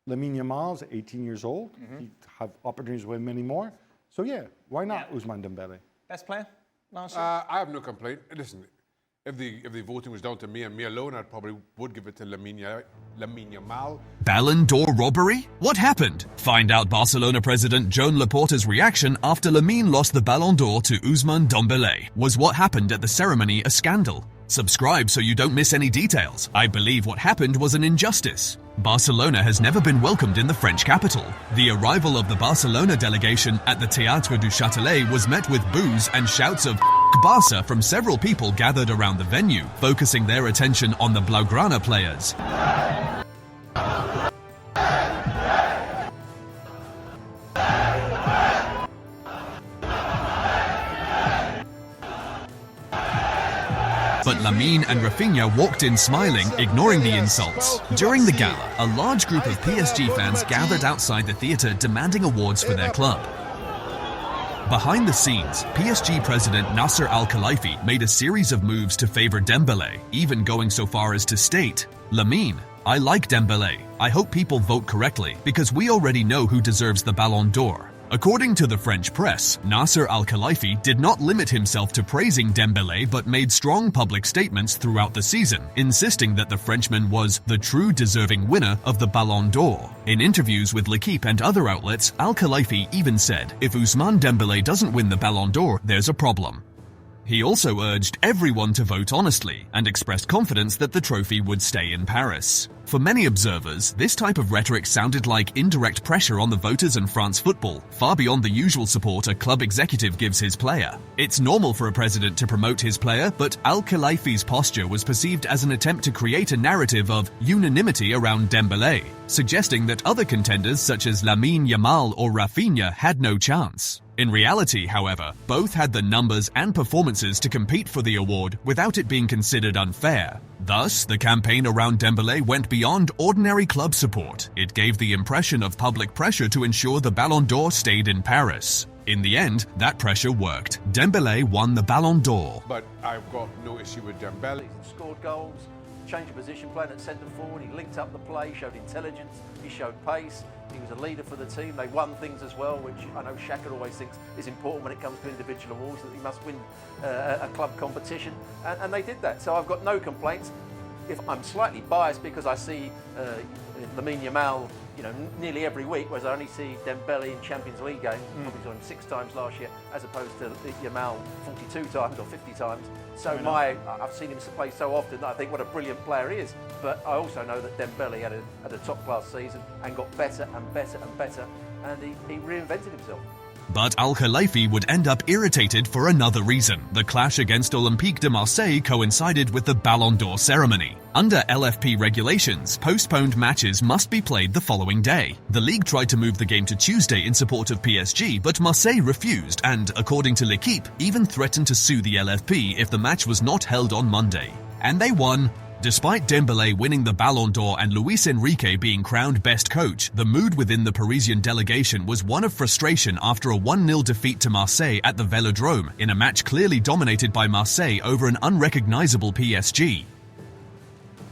Lamine Yamal is 18 years old. He have opportunities to win many more. So yeah, why not Ousmane Dembele? Best player last year? I have no complaint. Listen, if the voting was down to me and me alone, I probably would give it to Lamine Yamal. Ballon d'Or robbery? What happened? Find out Barcelona president Joan Laporta's reaction after Lamine lost the Ballon d'Or to Ousmane Dembele. Was what happened at the ceremony a scandal? Subscribe so you don't miss any details. I believe what happened was an injustice. Barcelona has never been welcomed in the French capital. The arrival of the Barcelona delegation at the Théâtre du Châtelet was met with boos and shouts of Barca from several people gathered around the venue, focusing their attention on the Blaugrana players. But Lamine and Rafinha walked in smiling, ignoring the insults. During the gala, a large group of PSG fans gathered outside the theatre demanding awards for their club. Behind the scenes, PSG president Nasser Al-Khelaifi made a series of moves to favour Dembele, even going so far as to state, "Lamine, I like Dembele. I hope people vote correctly because we already know who deserves the Ballon d'Or." According to the French press, Nasser Al-Khelaifi did not limit himself to praising Dembele but made strong public statements throughout the season, insisting that the Frenchman was the true deserving winner of the Ballon d'Or. In interviews with L'Équipe and other outlets, Al-Khelaifi even said, if Ousmane Dembele doesn't win the Ballon d'Or, there's a problem. He also urged everyone to vote honestly and expressed confidence that the trophy would stay in Paris. For many observers, this type of rhetoric sounded like indirect pressure on the voters in France football, far beyond the usual support a club executive gives his player. It's normal for a president to promote his player, but Al-Khelaifi's posture was perceived as an attempt to create a narrative of unanimity around Dembele, suggesting that other contenders such as Lamine Yamal or Rafinha had no chance. In reality, however, both had the numbers and performances to compete for the award without it being considered unfair. Thus, the campaign around Dembele went beyond ordinary club support. It gave the impression of public pressure to ensure the Ballon d'Or stayed in Paris. In the end, that pressure worked. Dembele won the Ballon d'Or. But I've got no issue with Dembele. He scored goals, changed of position, playing at centre forward. He linked up the play, showed intelligence, he showed pace. He was a leader for the team. They won things as well, which I know Shaka always thinks is important when it comes to individual awards, that he must win a club competition, and they did that. So I've got no complaints. If I'm slightly biased because I see Lamine Yamal, nearly every week, whereas I only see Dembele in Champions League games. Probably saw him 6 times last year, as opposed to Yamal 42 times or 50 times. So I've seen him play so often that I think what a brilliant player he is. But I also know that Dembele had a top-class season and got better and better and better, and he reinvented himself. But Al-Khelaifi would end up irritated for another reason. The clash against Olympique de Marseille coincided with the Ballon d'Or ceremony. Under LFP regulations, postponed matches must be played the following day. The league tried to move the game to Tuesday in support of PSG, but Marseille refused and, according to L'Équipe, even threatened to sue the LFP if the match was not held on Monday. And they won. Despite Dembele winning the Ballon d'Or and Luis Enrique being crowned best coach, the mood within the Parisian delegation was one of frustration after a 1-0 defeat to Marseille at the Vélodrome in a match clearly dominated by Marseille over an unrecognizable PSG.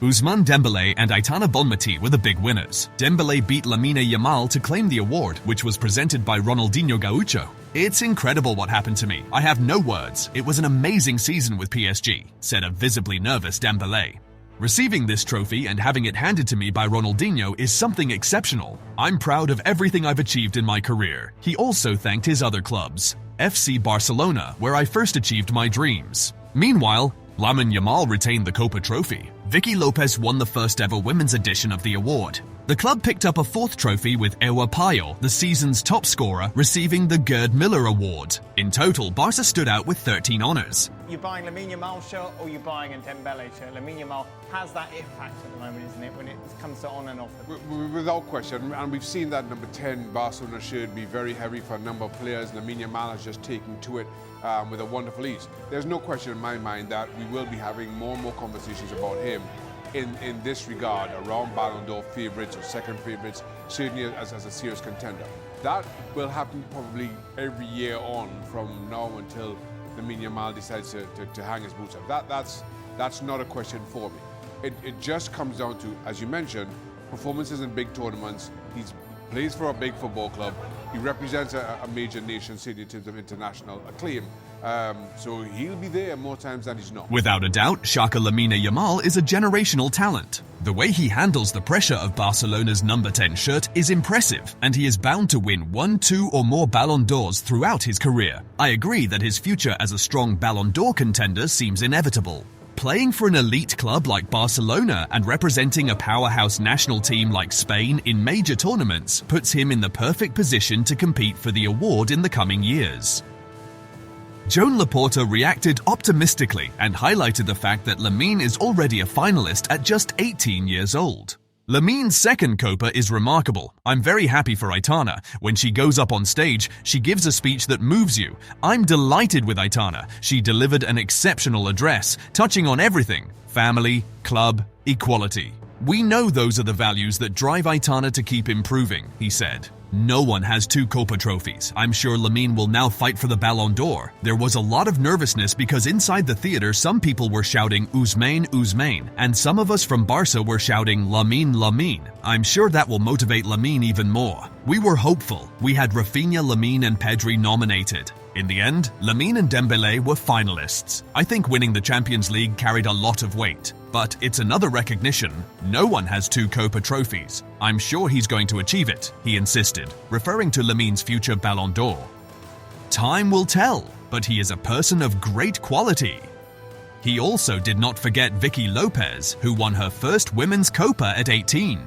Ousmane Dembele and Aitana Bonmati were the big winners. Dembele beat Lamine Yamal to claim the award, which was presented by Ronaldinho Gaucho. "It's incredible what happened to me. I have no words. It was an amazing season with PSG," said a visibly nervous Dembele. "Receiving this trophy and having it handed to me by Ronaldinho is something exceptional. I'm proud of everything I've achieved in my career." He also thanked his other clubs, FC Barcelona, where I first achieved my dreams. Meanwhile, Lamine Yamal retained the Copa Trophy. Vicky Lopez won the first ever women's edition of the award. The club picked up a 4th trophy with Ewa Payo, the season's top scorer, receiving the Gerd Miller Award. In total, Barca stood out with 13 honours. You're buying Lamine Yamal shirt or you're buying a Dembele shirt. Lamine Yamal has that it factor at the moment, isn't it, when it comes to on and off the pitch? Without question, and we've seen that number 10 Barcelona shirt be very heavy for a number of players. Lamine Yamal has just taken to it with a wonderful ease. There's no question in my mind that we will be having more and more conversations about him in this regard, around Ballon d'Or favourites or second favourites, certainly as a serious contender. That will happen probably every year on from now until Lamine Yamal decides to hang his boots up. That's not a question for me. It just comes down to, as you mentioned, performances in big tournaments. He plays for a big football club. He represents a major nation city in terms of international acclaim. So he'll be there more times than he's not. Without a doubt, Shaka Lamine Yamal is a generational talent. The way he handles the pressure of Barcelona's number 10 shirt is impressive, and he is bound to win 1, 2 or more Ballon d'Ors throughout his career. I agree that his future as a strong Ballon d'Or contender seems inevitable. Playing for an elite club like Barcelona and representing a powerhouse national team like Spain in major tournaments puts him in the perfect position to compete for the award in the coming years. Joan Laporta reacted optimistically and highlighted the fact that Lamine is already a finalist at just 18 years old. Lamine's second Copa is remarkable. I'm very happy for Aitana. When she goes up on stage, she gives a speech that moves you. I'm delighted with Aitana. She delivered an exceptional address, touching on everything: family, club, equality. We know those are the values that drive Aitana to keep improving, he said. No one has 2 Copa trophies. I'm sure Lamine will now fight for the Ballon d'Or. There was a lot of nervousness because inside the theater some people were shouting Ousmane, Ousmane, and some of us from Barca were shouting Lamine, Lamine. I'm sure that will motivate Lamine even more. We were hopeful. We had Rafinha, Lamine and Pedri nominated. In the end, Lamine and Dembele were finalists. I think winning the Champions League carried a lot of weight. But it's another recognition. No one has 2 Copa trophies. I'm sure he's going to achieve it, he insisted, referring to Lamine's future Ballon d'Or. Time will tell, but he is a person of great quality. He also did not forget Vicky Lopez, who won her first women's Copa at 18.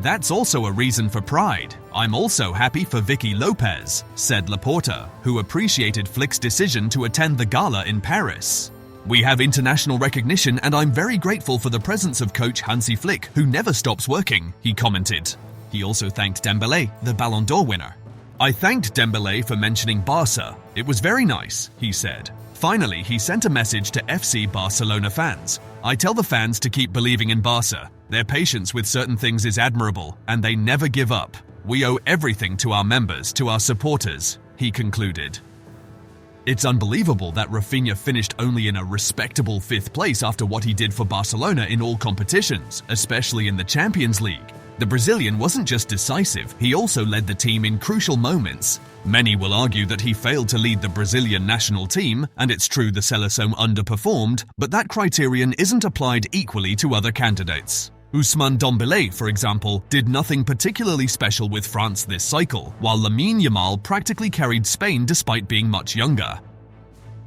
That's also a reason for pride. I'm also happy for Vicky Lopez, said Laporta, who appreciated Flick's decision to attend the gala in Paris. We have international recognition and I'm very grateful for the presence of coach Hansi Flick, who never stops working, he commented. He also thanked Dembele, the Ballon d'Or winner. I thanked Dembele for mentioning Barca. It was very nice, he said. Finally, he sent a message to FC Barcelona fans. I tell the fans to keep believing in Barca. Their patience with certain things is admirable, and they never give up. We owe everything to our members, to our supporters, he concluded. It's unbelievable that Rafinha finished only in a respectable 5th place after what he did for Barcelona in all competitions, especially in the Champions League. The Brazilian wasn't just decisive, he also led the team in crucial moments. Many will argue that he failed to lead the Brazilian national team, and it's true the Seleção underperformed, but that criterion isn't applied equally to other candidates. Ousmane Dembele, for example, did nothing particularly special with France this cycle, while Lamine Yamal practically carried Spain despite being much younger.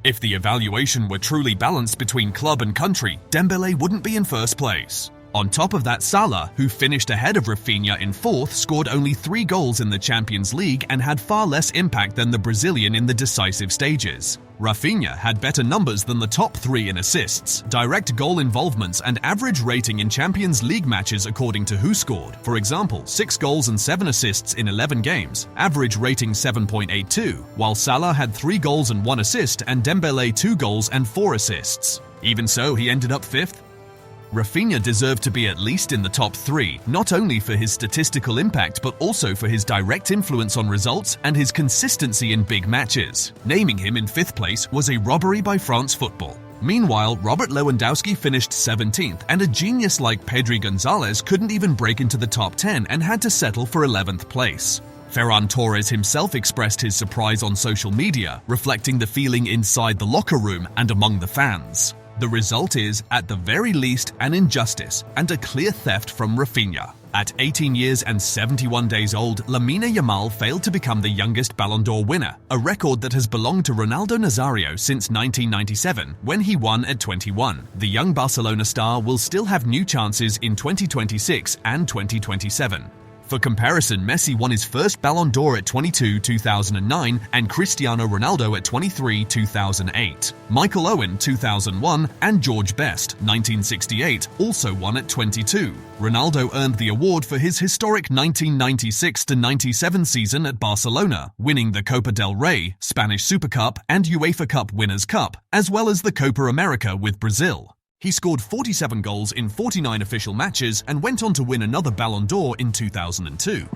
If the evaluation were truly balanced between club and country, Dembele wouldn't be in first place. On top of that, Salah, who finished ahead of Rafinha in 4th, scored only 3 goals in the Champions League and had far less impact than the Brazilian in the decisive stages. Rafinha had better numbers than the top 3 in assists, direct goal involvements and average rating in Champions League matches according to WhoScored. For example, 6 goals and 7 assists in 11 games, average rating 7.82, while Salah had 3 goals and 1 assist and Dembele 2 goals and 4 assists. Even so, he ended up 5th. Rafinha deserved to be at least in the top 3, not only for his statistical impact but also for his direct influence on results and his consistency in big matches. Naming him in 5th place was a robbery by France Football. Meanwhile, Robert Lewandowski finished 17th, and a genius like Pedri Gonzalez couldn't even break into the top 10 and had to settle for 11th place. Ferran Torres himself expressed his surprise on social media, reflecting the feeling inside the locker room and among the fans. The result is, at the very least, an injustice and a clear theft from Rafinha. At 18 years and 71 days old, Lamine Yamal failed to become the youngest Ballon d'Or winner, a record that has belonged to Ronaldo Nazario since 1997, when he won at 21. The young Barcelona star will still have new chances in 2026 and 2027. For comparison, Messi won his first Ballon d'Or at 22, 2009, and Cristiano Ronaldo at 23, 2008. Michael Owen, 2001, and George Best, 1968, also won at 22. Ronaldo earned the award for his historic 1996-97 season at Barcelona, winning the Copa del Rey, Spanish Super Cup, and UEFA Cup Winners' Cup, as well as the Copa America with Brazil. He scored 47 goals in 49 official matches and went on to win another Ballon d'Or in 2002.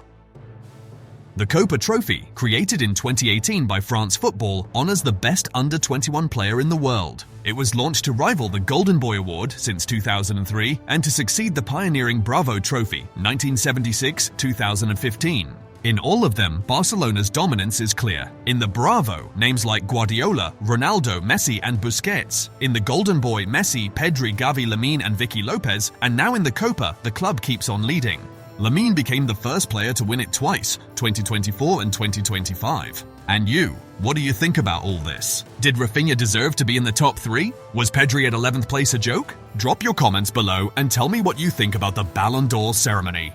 The Copa Trophy, created in 2018 by France Football, honors the best under-21 player in the world. It was launched to rival the Golden Boy Award since 2003 and to succeed the pioneering Bravo Trophy 1976-2015. In all of them, Barcelona's dominance is clear. In the Bravo, names like Guardiola, Ronaldo, Messi and Busquets. In the Golden Boy, Messi, Pedri, Gavi, Lamine and Vicky Lopez. And now in the Copa, the club keeps on leading. Lamine became the first player to win it twice, 2024 and 2025. And you, what do you think about all this? Did Rafinha deserve to be in the top 3? Was Pedri at 11th place a joke? Drop your comments below and tell me what you think about the Ballon d'Or ceremony.